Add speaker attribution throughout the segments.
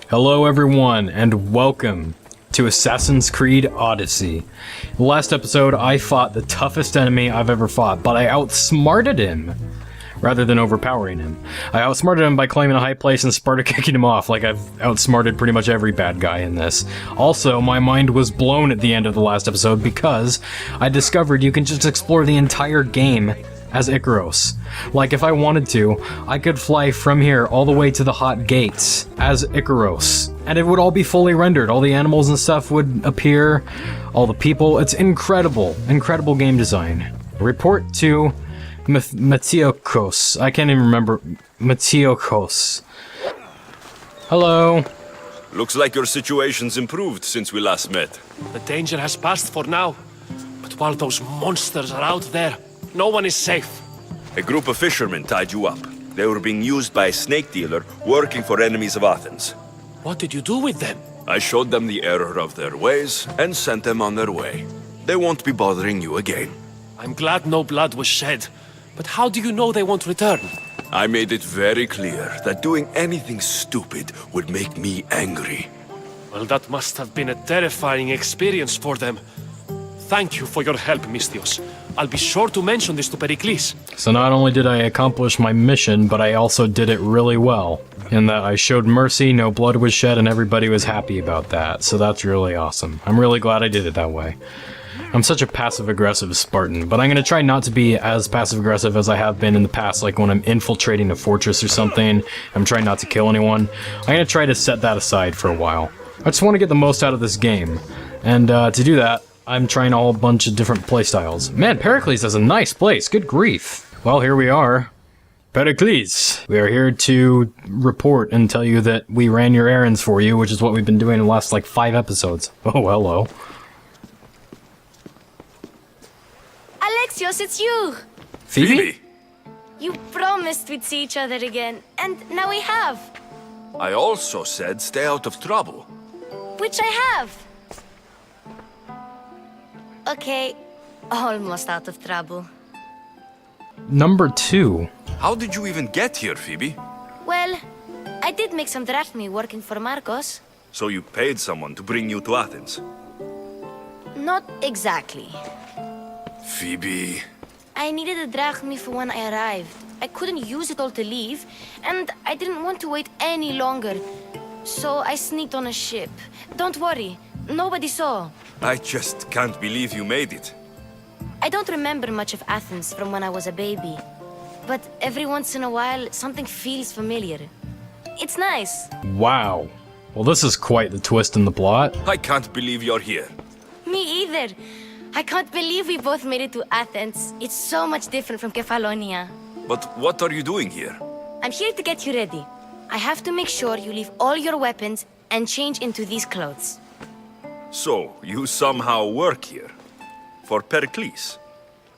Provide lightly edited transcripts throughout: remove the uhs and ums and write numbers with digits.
Speaker 1: Hello everyone, and welcome to Assassin's Creed Odyssey. The last episode, I fought the toughest enemy I've ever fought, but I outsmarted him, rather than overpowering him. I outsmarted him by claiming a high place and Sparta kicking him off, like I've outsmarted pretty much every bad guy in this. Also, my mind was blown at the end of the last episode because I discovered you can just explore the entire game as Icaros. Like, if I wanted to, I could fly from here all the way to the Hot Gates as Icaros, and it would all be fully rendered. All the animals and stuff would appear, all the people. It's incredible, incredible game design. Report to Matiokos. I can't even remember. Matiokos. Hello.
Speaker 2: Looks like your situation's improved since we last met.
Speaker 3: The danger has passed for now, but while those monsters are out there, no one is safe.
Speaker 2: A group of fishermen tied you up. They were being used by a snake dealer working for enemies of Athens.
Speaker 3: What did you do with them?
Speaker 2: I showed them the error of their ways and sent them on their way. They won't be bothering you again.
Speaker 3: I'm glad no blood was shed, but how do you know they won't return?
Speaker 2: I made it very clear that doing anything stupid would make me angry.
Speaker 3: Well, that must have been a terrifying experience for them. Thank you for your help, Misthios. I'll be sure to mention this to Perikles.
Speaker 1: So not only did I accomplish my mission, but I also did it really well. In that I showed mercy, no blood was shed, and everybody was happy about that. So that's really awesome. I'm really glad I did it that way. I'm such a passive-aggressive Spartan, but I'm going to try not to be as passive-aggressive as I have been in the past, like when I'm infiltrating a fortress or something. I'm trying not to kill anyone. I'm going to try to set that aside for a while. I just want to get the most out of this game. And to do that, I'm trying a whole bunch of different playstyles. Man, Perikles is a nice place. Good grief. Well, here we are. Perikles. We are here to report and tell you that we ran your errands for you, which is what we've been doing in the last, 5 episodes. Oh, hello.
Speaker 4: Alexios, it's you!
Speaker 1: Phoebe?
Speaker 4: You promised we'd see each other again, and now we have.
Speaker 2: I also said stay out of trouble.
Speaker 4: Which I have. Okay, almost out of trouble.
Speaker 1: Number 2.
Speaker 2: How did you even get here, Phoebe?
Speaker 4: Well, I did make some drachmi working for Marcos.
Speaker 2: So you paid someone to bring you to Athens?
Speaker 4: Not exactly.
Speaker 2: Phoebe...
Speaker 4: I needed a drachmi for when I arrived. I couldn't use it all to leave, and I didn't want to wait any longer. So I sneaked on a ship. Don't worry, nobody saw.
Speaker 2: I just can't believe you made it.
Speaker 4: I don't remember much of Athens from when I was a baby. But every once in a while, something feels familiar. It's nice.
Speaker 1: Wow. Well, this is quite the twist in the plot.
Speaker 2: I can't believe you're here.
Speaker 4: Me either. I can't believe we both made it to Athens. It's so much different from Kefalonia.
Speaker 2: But what are you doing here?
Speaker 4: I'm here to get you ready. I have to make sure you leave all your weapons and change into these clothes.
Speaker 2: So, you somehow work here? For Perikles?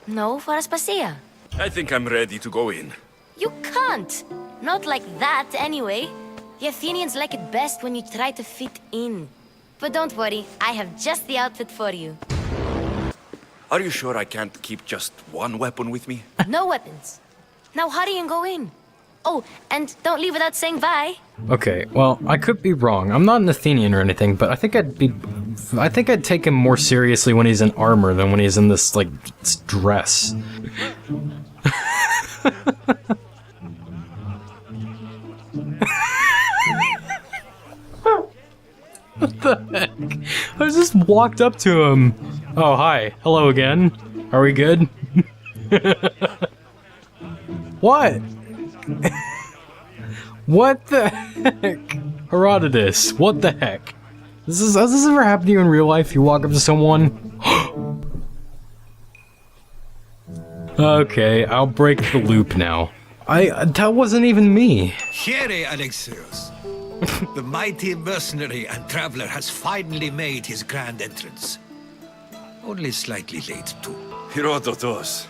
Speaker 4: No, for Aspasia.
Speaker 2: I think I'm ready to go in.
Speaker 4: You can't. Not like that, anyway. The Athenians like it best when you try to fit in. But don't worry, I have just the outfit for you.
Speaker 2: Are you sure I can't keep just one weapon with me?
Speaker 4: No weapons. Now hurry and go in. Oh, and don't leave without saying bye.
Speaker 1: Okay, well, I could be wrong. I'm not an Athenian or anything, but I think I'd take him more seriously when he's in armor than when he's in this, dress. What the heck? I just walked up to him. Oh, hi. Hello again. Are we good? What? What the heck? Herodotus, what the heck? Has this ever happened to you in real life? You walk up to someone... Okay, I'll break the loop now. That wasn't even me.
Speaker 5: Here, Alexios. The mighty mercenary and traveler has finally made his grand entrance. Only slightly late, too.
Speaker 2: Herodotus.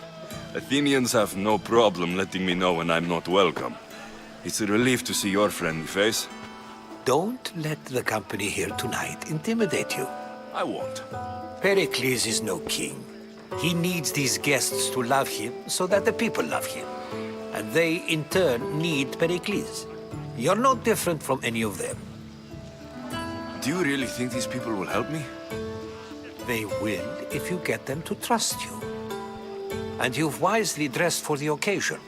Speaker 2: Athenians have no problem letting me know when I'm not welcome. It's a relief to see your friendly face.
Speaker 5: Don't let the company here tonight intimidate you.
Speaker 2: I won't.
Speaker 5: Perikles is no king. He needs these guests to love him so that the people love him. And they, in turn, need Perikles. You're no different from any of them.
Speaker 2: Do you really think these people will help me?
Speaker 5: They will if you get them to trust you. And you've wisely dressed for the occasion.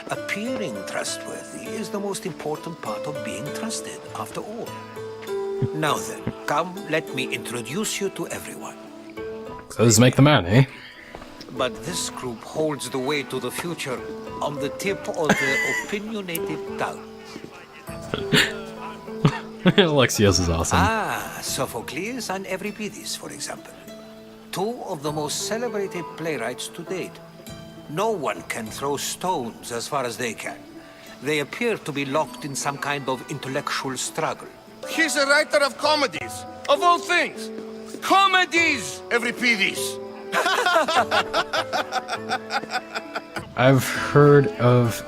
Speaker 5: Appearing trustworthy is the most important part of being trusted, after all. Now then, come, let me introduce you to everyone.
Speaker 1: Clothes make the man, eh?
Speaker 5: But this group holds the way to the future on the tip of their opinionated tongue.
Speaker 1: Alexios is awesome.
Speaker 5: Ah, Sophocles and Euripides, for example. Two of the most celebrated playwrights to date. No one can throw stones as far as they can. They appear to be locked in some kind of intellectual struggle.
Speaker 6: He's a writer of comedies, of all things. Comedies, Euripides.
Speaker 1: I've heard of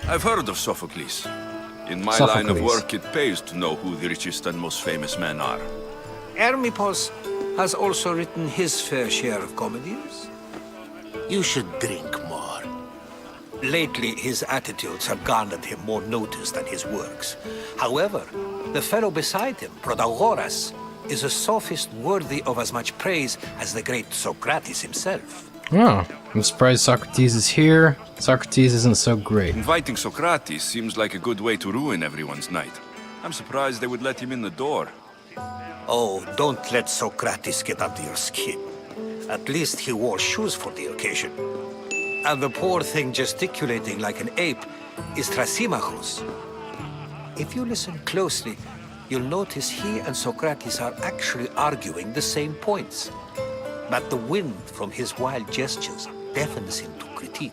Speaker 2: I've heard of Sophocles. In my line of work, it pays to know who the richest and most famous men are.
Speaker 5: Hermippos has also written his fair share of comedies.
Speaker 6: You should drink more.
Speaker 5: Lately, his attitudes have garnered him more notice than his works. However, the fellow beside him, Protagoras, is a sophist worthy of as much praise as the great Socrates himself.
Speaker 1: Oh, I'm surprised Socrates is here. Socrates isn't so great.
Speaker 2: Inviting Socrates seems like a good way to ruin everyone's night. I'm surprised they would let him in the door.
Speaker 5: Oh, don't let Socrates get under your skin. At least he wore shoes for the occasion. And the poor thing gesticulating like an ape is Thrasymachus. If you listen closely, you'll notice he and Socrates are actually arguing the same points. But the wind from his wild gestures deafens him to critique.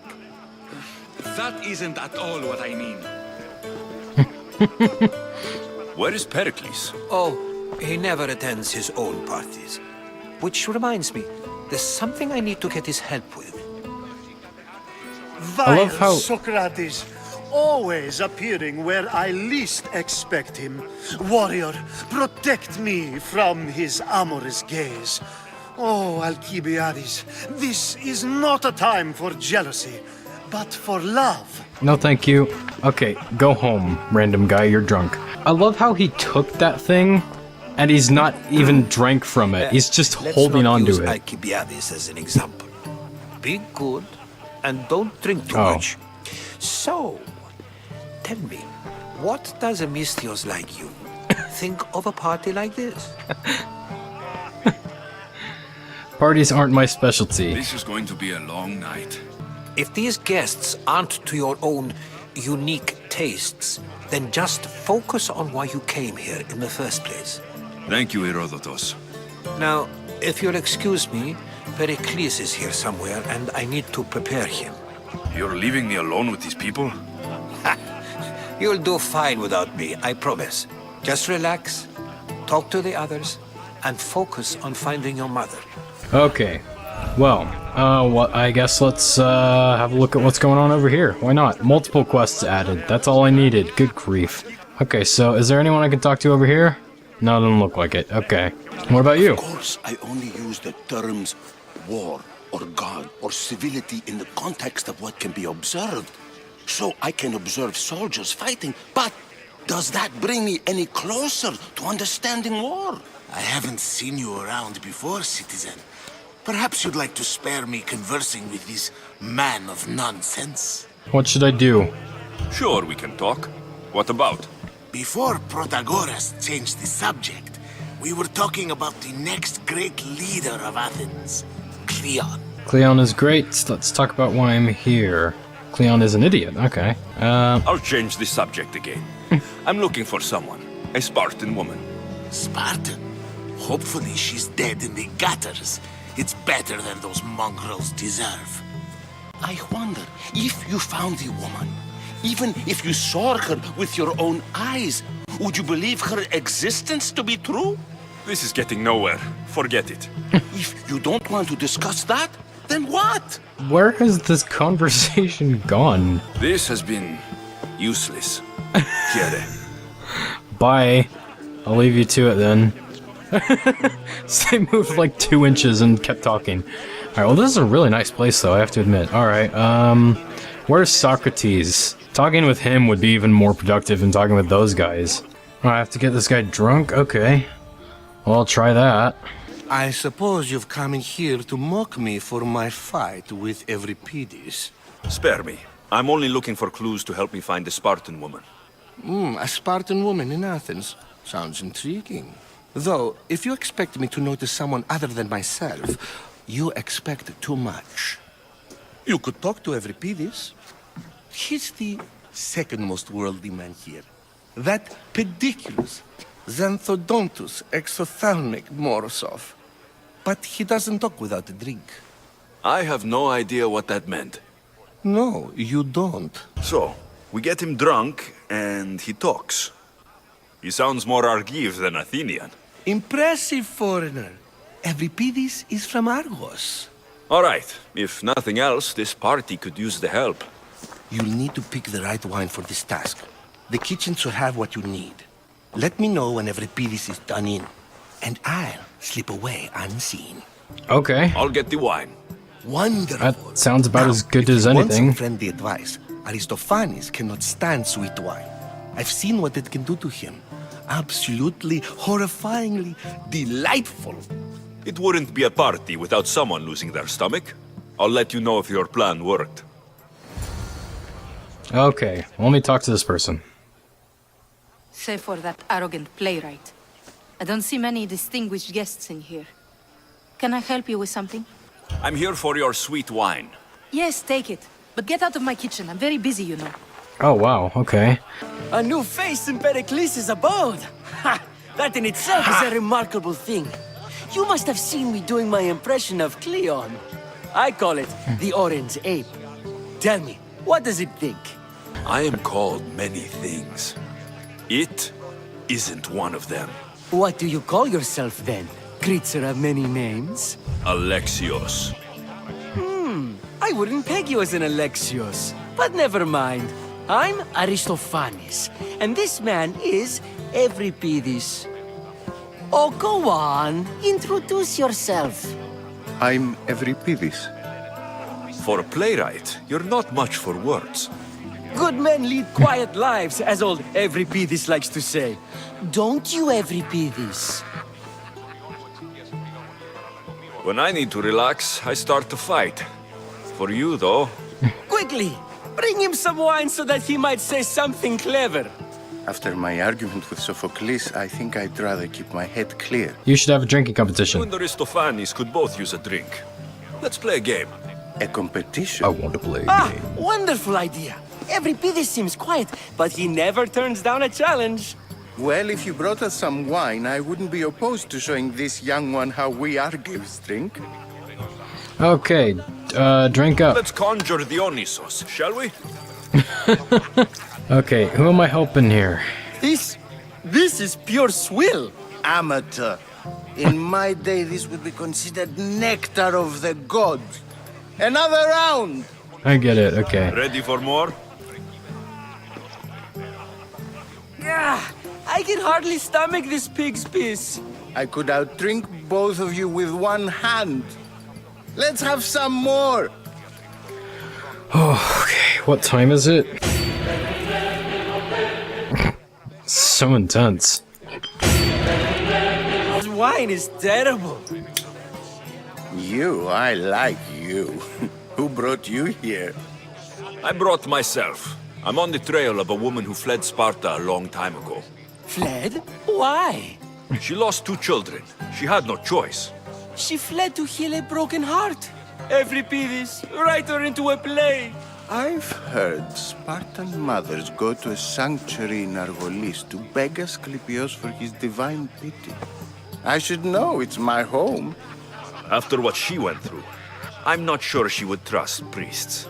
Speaker 6: That isn't at all what I mean.
Speaker 2: Where is Perikles?
Speaker 5: Oh, he never attends his own parties. Which reminds me, there's something I need to get his help with.
Speaker 1: I love how
Speaker 7: Socrates, always appearing where I least expect him. Warrior, protect me from his amorous gaze. Oh, Alcibiades, this is not a time for jealousy, but for love.
Speaker 1: No, thank you. Okay, go home, random guy, you're drunk. I love how he took that thing, and he's not even drank from it. He's just holding on to it.
Speaker 5: Let's not use Alcibiades as an example. Be good, and don't drink too much. So, tell me, what does a Misthios like you think of a party like this?
Speaker 1: Parties aren't my specialty.
Speaker 2: This is going to be a long night.
Speaker 5: If these guests aren't to your own unique tastes, then just focus on why you came here in the first place.
Speaker 2: Thank you, Herodotus.
Speaker 5: Now, if you'll excuse me, Perikles is here somewhere, and I need to prepare him.
Speaker 2: You're leaving me alone with these people?
Speaker 5: You'll do fine without me, I promise. Just relax, talk to the others, and focus on finding your mother.
Speaker 1: Okay. Well, I guess let's have a look at what's going on over here. Why not? Multiple quests added. That's all I needed. Good grief. Okay, so is there anyone I can talk to over here? No, it doesn't look like it. Okay. What about you?
Speaker 8: Of course, I only use the terms war or god or civility in the context of what can be observed. So I can observe soldiers fighting, but does that bring me any closer to understanding war? I haven't seen you around before, citizen. Perhaps you'd like to spare me conversing with this man of nonsense.
Speaker 1: What should I do?
Speaker 2: Sure, we can talk. What about?
Speaker 8: Before Protagoras changed the subject, we were talking about the next great leader of Athens, Cleon.
Speaker 1: Cleon is great. Let's talk about why I'm here. Cleon is an idiot. Okay.
Speaker 2: I'll change the subject again. I'm looking for someone. A Spartan woman.
Speaker 8: Spartan? Hopefully she's dead in the gutters. It's better than those mongrels deserve. I wonder if you found the woman, even if you saw her with your own eyes, would you believe her existence to be true?
Speaker 2: This is getting nowhere. Forget it.
Speaker 8: If you don't want to discuss that, then what?
Speaker 1: Where has this conversation gone?
Speaker 2: This has been useless. Chiere.
Speaker 1: Bye. I'll leave you to it then. So they moved like 2 inches and kept talking. Alright, well this is a really nice place though, I have to admit. Alright, where's Socrates? Talking with him would be even more productive than talking with those guys. Oh, I have to get this guy drunk? Okay. Well, I'll try that.
Speaker 8: I suppose you've come in here to mock me for my fight with Euripides.
Speaker 2: Spare me. I'm only looking for clues to help me find the Spartan woman.
Speaker 8: A Spartan woman in Athens. Sounds intriguing. Though, if you expect me to notice someone other than myself, you expect too much. You could talk to Euripides. He's the second most worldly man here. That Perikles, Xanthodontus, exophthalmic Morosov. But he doesn't talk without a drink.
Speaker 2: I have no idea what that meant.
Speaker 8: No, you don't.
Speaker 2: So, we get him drunk, and he talks. He sounds more Argive than Athenian.
Speaker 8: Impressive foreigner. Euripides is from Argos.
Speaker 2: All right, if nothing else, this party could use the help.
Speaker 8: You'll need to pick the right wine for this task. The kitchen should have what you need. Let me know when Euripides is done in, and I'll slip away unseen.
Speaker 1: Okay.
Speaker 2: I'll get the wine.
Speaker 8: Wonderful.
Speaker 1: That sounds about
Speaker 8: Now,
Speaker 1: as good
Speaker 8: if
Speaker 1: as
Speaker 8: you want some
Speaker 1: anything.
Speaker 8: friendly advice, Aristophanes cannot stand sweet wine. I've seen what it can do to him. Absolutely, horrifyingly delightful.
Speaker 2: It wouldn't be a party without someone losing their stomach. I'll let you know if your plan worked.
Speaker 1: Okay, let me talk to this person.
Speaker 9: Save for that arrogant playwright. I don't see many distinguished guests in here. Can I help you with something?
Speaker 2: I'm here for your sweet wine.
Speaker 9: Yes, take it. But get out of my kitchen. I'm very busy, you know.
Speaker 1: Oh, wow, okay.
Speaker 10: A new face in Perikles' abode! Ha! That in itself is a remarkable thing. You must have seen me doing my impression of Cleon. I call it the Orange Ape. Tell me, what does it think?
Speaker 2: I am called many things. It isn't one of them.
Speaker 10: What do you call yourself then? Creature of many names?
Speaker 2: Alexios.
Speaker 10: I wouldn't peg you as an Alexios, but never mind. I'm Aristophanes, and this man is Euripides. Oh, go on. Introduce yourself.
Speaker 11: I'm Euripides.
Speaker 2: For a playwright, you're not much for words.
Speaker 10: Good men lead quiet lives, as old Euripides likes to say. Don't you, Euripides?
Speaker 2: When I need to relax, I start to fight. For you, though,
Speaker 10: Quickly, bring him some wine so that he might say something clever.
Speaker 11: After my argument with Sophocles, I think I'd rather keep my head clear.
Speaker 1: You should have a drinking
Speaker 2: you
Speaker 1: competition.
Speaker 2: and Aristophanes could both use a drink. Let's play a game.
Speaker 11: A competition?
Speaker 1: want to play
Speaker 10: Ah, wonderful idea. Euripides seems quiet, but he never turns down a challenge.
Speaker 11: Well, if you brought us some wine, I wouldn't be opposed to showing this young one how we Argives drink.
Speaker 1: Okay, drink up.
Speaker 2: Let's conjure Dionysos, shall we?
Speaker 1: Okay, who am I helping here?
Speaker 10: This is pure swill.
Speaker 8: Amateur. In my day, this would be considered nectar of the gods. Another round!
Speaker 1: I get it, okay.
Speaker 2: Ready for more?
Speaker 10: Ah, I can hardly stomach this pig's piss.
Speaker 11: I could outdrink both of you with one hand. Let's have some more!
Speaker 1: Okay, what time is it? So intense.
Speaker 10: This wine is terrible.
Speaker 11: You, I like you. Who brought you here?
Speaker 2: I brought myself. I'm on the trail of a woman who fled Sparta a long time ago.
Speaker 10: Fled? Why?
Speaker 2: She lost 2 children. She had no choice.
Speaker 10: She fled to heal a broken heart. Euripides, write her into a play.
Speaker 11: I've heard Spartan mothers go to a sanctuary in Argolis to beg Asclepios for his divine pity. I should know, it's my home.
Speaker 2: After what she went through, I'm not sure she would trust priests.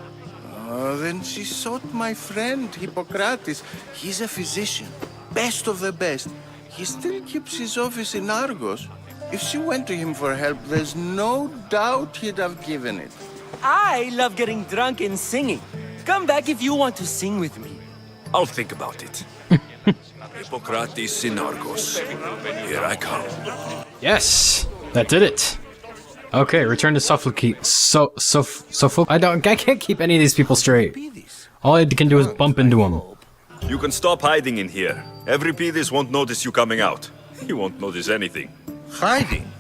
Speaker 11: Oh, then she sought my friend, Hippocrates. He's a physician, best of the best. He still keeps his office in Argos. If she went to him for help, there's no doubt he'd have given it.
Speaker 10: I love getting drunk and singing. Come back if you want to sing with me.
Speaker 2: I'll think about it. Hippocrates in Argos. Here I come.
Speaker 1: Yes! That did it! Okay, return to Sophocles. I can't keep any of these people straight.
Speaker 8: Euripides,
Speaker 1: All I can do is bump into him.
Speaker 2: You can stop hiding in here. Euripides won't notice you coming out. He won't notice anything.
Speaker 12: Hiding?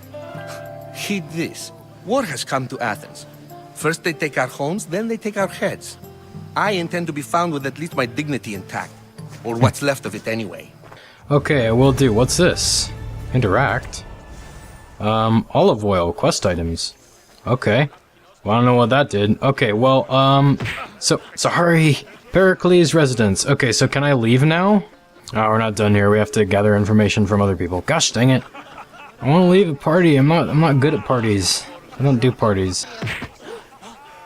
Speaker 12: Heed this. War has come to Athens. First they take our homes, then they take our heads. I intend to be found with at least my dignity intact. Or what's left of it anyway.
Speaker 1: Okay, I will do. What's this? Interact. Olive oil, quest items. Okay. Well, I don't know what that did. Okay, well, so, sorry. Perikles residence. Okay, so can I leave now? Oh, we're not done here. We have to gather information from other people. Gosh dang it. I want to leave a party. I'm not good at parties. I don't do parties.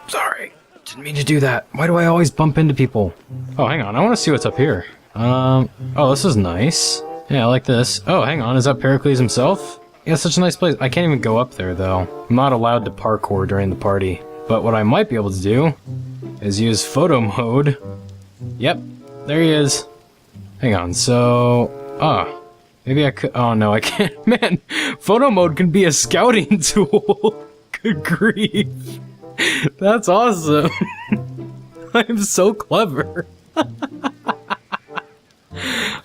Speaker 1: Sorry. Didn't mean to do that. Why do I always bump into people? Oh, hang on. I want to see what's up here. Oh, this is nice. Yeah, I like this. Oh, hang on. Is that Perikles himself? Yeah, such a nice place. I can't even go up there, though. I'm not allowed to parkour during the party. But what I might be able to do is use photo mode. Yep, there he is. Hang on, so... maybe I could... Oh, no, I can't. Man, photo mode can be a scouting tool. Good grief. That's awesome. I'm so clever.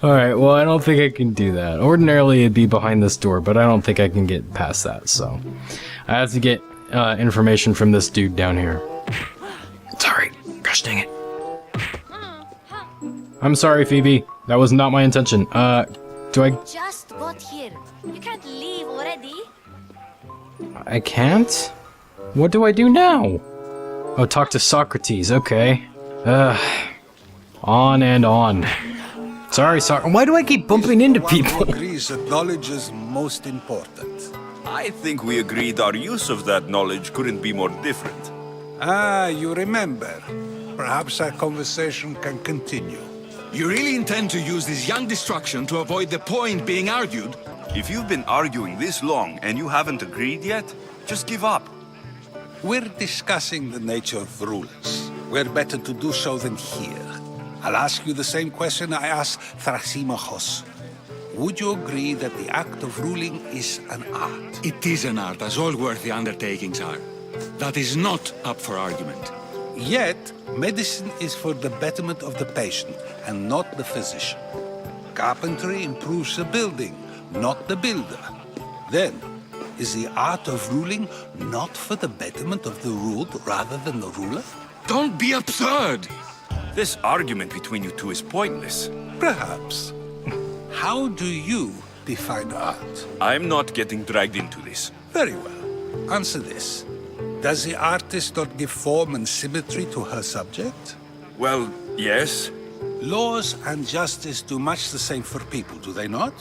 Speaker 1: Alright, well, I don't think I can do that. Ordinarily, it'd be behind this door, but I don't think I can get past that, so... I have to get information from this dude down here. Sorry. Gosh dang it. I'm sorry, Phoebe. That was not my intention. Do I...
Speaker 4: Just got here. You can't leave already.
Speaker 1: I can't? What do I do now? Oh, talk to Socrates. Okay. On and on. Sorry, why do I keep bumping into people?
Speaker 5: Agrees that knowledge is most important.
Speaker 2: I think we agreed our use of that knowledge couldn't be more different.
Speaker 5: Ah, you remember. Perhaps our conversation can continue.
Speaker 8: You really intend to use this young destruction to avoid the point being argued?
Speaker 2: If you've been arguing this long and you haven't agreed yet, just give up.
Speaker 5: We're discussing the nature of rulers. Where better to do so than here? I'll ask you the same question I asked Thrasymachos. Would you agree that the act of ruling is an art?
Speaker 8: It is an art, as all worthy undertakings are. That is not up for argument.
Speaker 5: Yet, medicine is for the betterment of the patient, and not the physician. Carpentry improves the building, not the builder. Then, is the art of ruling not for the betterment of the ruled rather than the ruler?
Speaker 8: Don't be absurd!
Speaker 2: This argument between you two is pointless.
Speaker 5: Perhaps. How do you define art?
Speaker 2: I'm not getting dragged into this.
Speaker 5: Very well. Answer this. Does the artist not give form and symmetry to her subject?
Speaker 2: Well, yes.
Speaker 5: Laws and justice do much the same for people, do they not?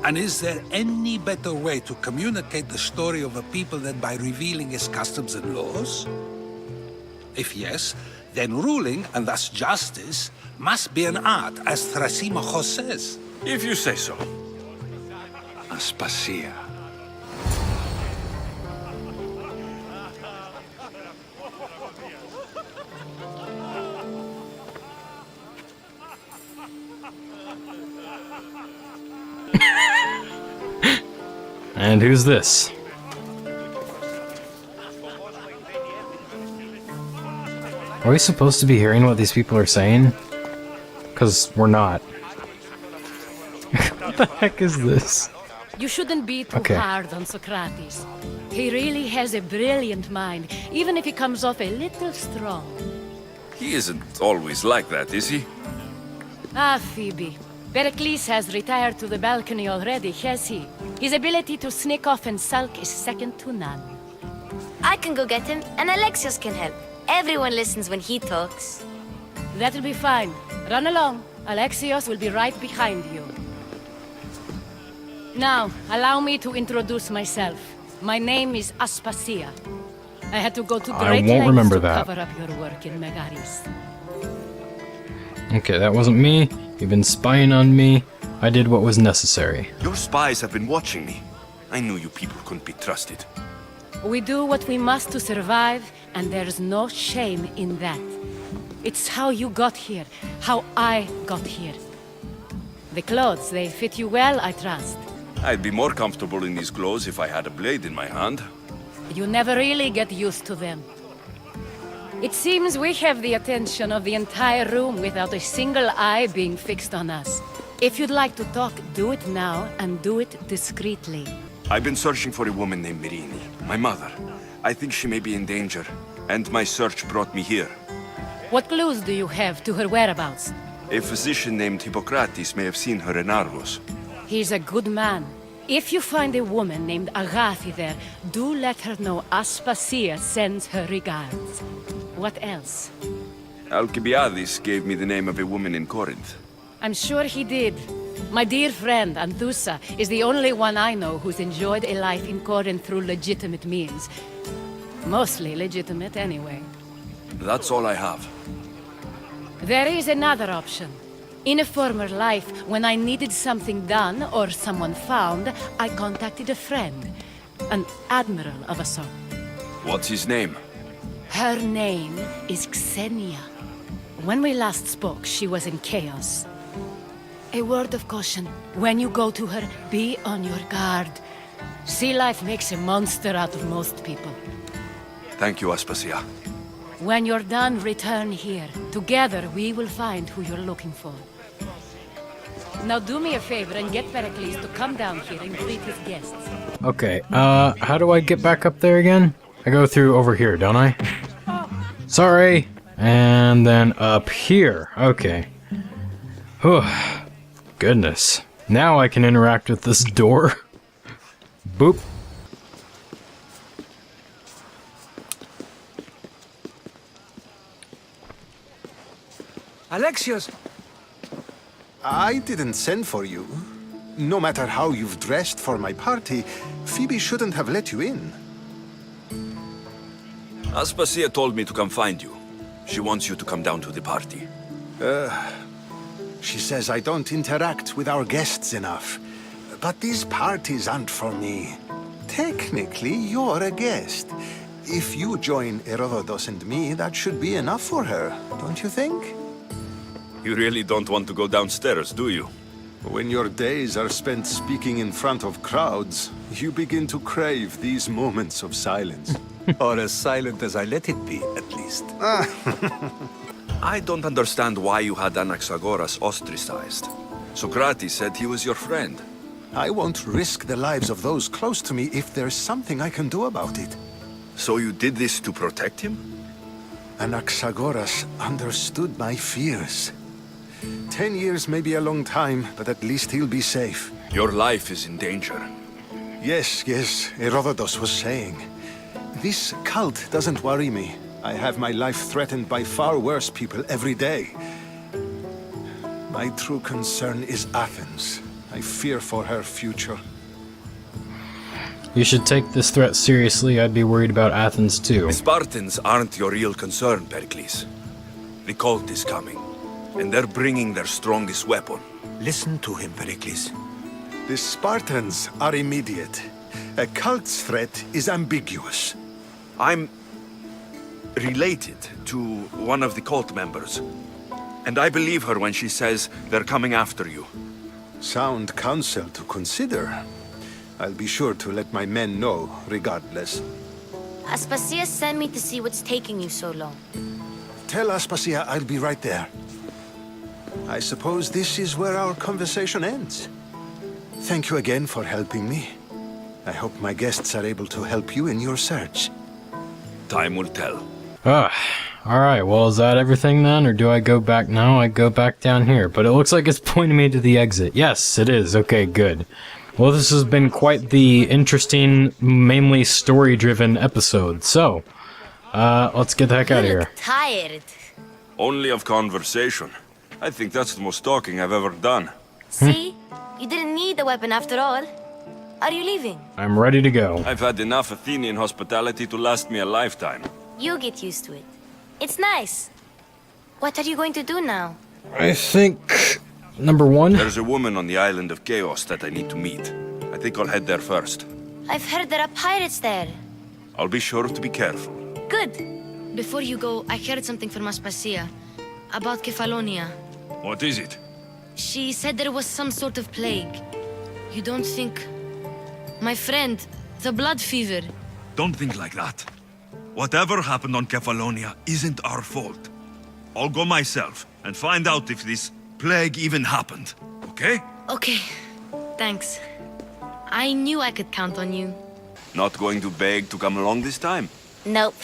Speaker 5: And is there any better way to communicate the story of a people than by revealing its customs and laws? If yes, then ruling, and thus justice, must be an art, as Thrasymachos says.
Speaker 2: If you say so.
Speaker 8: Aspasia.
Speaker 1: And who's this? Are we supposed to be hearing what these people are saying? Because we're not. What the heck is this?
Speaker 13: You shouldn't be too hard on Socrates. He really has a brilliant mind, even if he comes off a little strong.
Speaker 2: He isn't always like that, is he?
Speaker 13: Ah, Phoebe. Perikles has retired to the balcony already, has he? His ability to sneak off and sulk is second to none.
Speaker 4: I can go get him, and Alexios can help. Everyone listens when he talks.
Speaker 13: That'll be fine. Run along. Alexios will be right behind you. Now, allow me to introduce myself. My name is Aspasia. I had to go to great lengths to cover up your work in Megaris.
Speaker 1: Okay, that wasn't me. You've been spying on me. I did what was necessary.
Speaker 2: Your spies have been watching me. I knew you people couldn't be trusted.
Speaker 13: We do what we must to survive, and there's no shame in that. It's how you got here, how I got here. The clothes, they fit you well, I trust.
Speaker 2: I'd be more comfortable in these clothes if I had a blade in my hand.
Speaker 13: You never really get used to them. It seems we have the attention of the entire room without a single eye being fixed on us. If you'd like to talk, do it now, and do it discreetly.
Speaker 2: I've been searching for a woman named Mirini, my mother. I think she may be in danger, and my search brought me here.
Speaker 13: What clues do you have to her whereabouts?
Speaker 2: A physician named Hippocrates may have seen her in Argos.
Speaker 13: He's a good man. If you find a woman named Agathi there, do let her know Aspasia sends her regards. What else?
Speaker 2: Alcibiades gave me the name of a woman in Corinth.
Speaker 13: I'm sure he did. My dear friend, Anthusa, is the only one I know who's enjoyed a life in Corinth through legitimate means. Mostly legitimate, anyway.
Speaker 2: That's all I have.
Speaker 13: There is another option. In a former life, when I needed something done or someone found, I contacted a friend. An admiral of a sort.
Speaker 2: What's his name?
Speaker 13: Her name is Xenia. When we last spoke, she was in chaos. A word of caution. When you go to her, be on your guard. Sea life makes a monster out of most people.
Speaker 2: Thank you, Aspasia.
Speaker 13: When you're done, return here. Together, we will find who you're looking for. Now do me a favor and get Perikles to come down here and greet his guests.
Speaker 1: Okay, how do I get back up there again? I go through over here, don't I? Sorry! And then up here. Okay. Whew. Goodness. Now I can interact with this door. Boop.
Speaker 10: Alexios!
Speaker 14: I didn't send for you. No matter how you've dressed for my party, Phoebe shouldn't have let you in.
Speaker 2: Aspasia told me to come find you. She wants you to come down to the party.
Speaker 14: She says I don't interact with our guests enough. But these parties aren't for me. Technically, you're a guest. If you join Herodotus and me, that should be enough for her, don't you think?
Speaker 2: You really don't want to go downstairs, do you?
Speaker 14: When your days are spent speaking in front of crowds, you begin to crave these moments of silence.
Speaker 5: Or as silent as I let it be, at least.
Speaker 2: I don't understand why you had Anaxagoras ostracized. Socrates said he was your friend.
Speaker 14: I won't risk the lives of those close to me if there's something I can do about it.
Speaker 2: So you did this to protect him?
Speaker 14: Anaxagoras understood my fears. 10 years may be a long time, but at least he'll be safe.
Speaker 2: Your life is in danger.
Speaker 14: Yes, Herodotus was saying. This cult doesn't worry me. I have my life threatened by far worse people every day. My true concern is Athens. I fear for her future.
Speaker 1: You should take this threat seriously. I'd be worried about Athens too.
Speaker 2: The Spartans aren't your real concern, Perikles. The cult is coming, and they're bringing their strongest weapon.
Speaker 5: Listen to him, Perikles.
Speaker 14: The Spartans are immediate. A cult's threat is ambiguous.
Speaker 2: I'm related to one of the cult members, and I believe her when she says they're coming after you.
Speaker 14: Sound counsel to consider. I'll be sure to let my men know, regardless.
Speaker 4: Aspasia sent me to see what's taking you so long.
Speaker 14: Tell Aspasia I'll be right there. I suppose this is where our conversation ends. Thank you again for helping me. I hope my guests are able to help you in your search.
Speaker 2: Time will tell.
Speaker 1: Alright, well, is that everything then, or do I go back now? I go back down here, but it looks like it's pointing me to the exit. Yes, it is. Okay, good. Well, this has been quite the interesting, mainly story-driven episode, so, let's get the heck out of here.
Speaker 4: Tired.
Speaker 2: Only of conversation. I think that's the most talking I've ever done.
Speaker 4: See? You didn't need the weapon after all. Are you leaving?
Speaker 1: I'm ready to go.
Speaker 2: I've had enough Athenian hospitality to last me a lifetime.
Speaker 4: You get used to it. It's nice. What are you going to do now?
Speaker 1: I think... number one?
Speaker 2: There's a woman on the island of Chaos that I need to meet. I think I'll head there first.
Speaker 4: I've heard there are pirates there.
Speaker 2: I'll be sure to be careful.
Speaker 4: Good. Before you go, I heard something from Aspasia. About Kefalonia.
Speaker 2: What is it?
Speaker 4: She said there was some sort of plague. You don't think... My friend, the blood fever.
Speaker 2: Don't think like that. Whatever happened on Kefalonia isn't our fault. I'll go myself and find out if this plague even happened, okay?
Speaker 4: Okay, thanks. I knew I could count on you.
Speaker 2: Not going to beg to come along this time?
Speaker 4: Nope,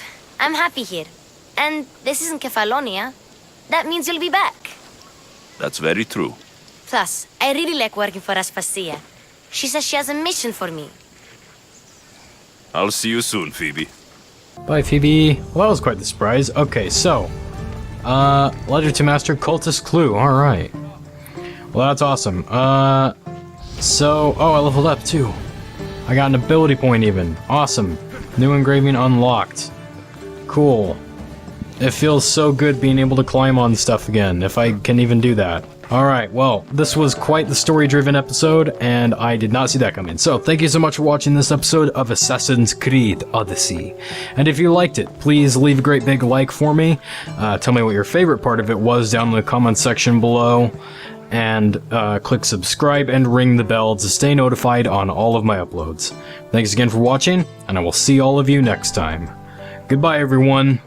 Speaker 4: I'm happy here. And this isn't Kefalonia. That means you'll be back.
Speaker 2: That's very true.
Speaker 4: Plus, I really like working for Aspasia. She says she has a mission for me.
Speaker 2: I'll see you soon, Phoebe.
Speaker 1: Bye, Phoebe. Well, that was quite the surprise. Okay, so, letter to Master Cultist Clue. All right. Well, that's awesome. Oh, I leveled up too. I got an ability point even. Awesome. New engraving unlocked. Cool. It feels so good being able to climb on stuff again, if I can even do that. Alright, well, this was quite the story-driven episode, and I did not see that coming. So, thank you so much for watching this episode of Assassin's Creed Odyssey. And if you liked it, please leave a great big like for me. Tell me what your favorite part of it was down in the comment section below. And click subscribe and ring the bell to stay notified on all of my uploads. Thanks again for watching, and I will see all of you next time. Goodbye, everyone.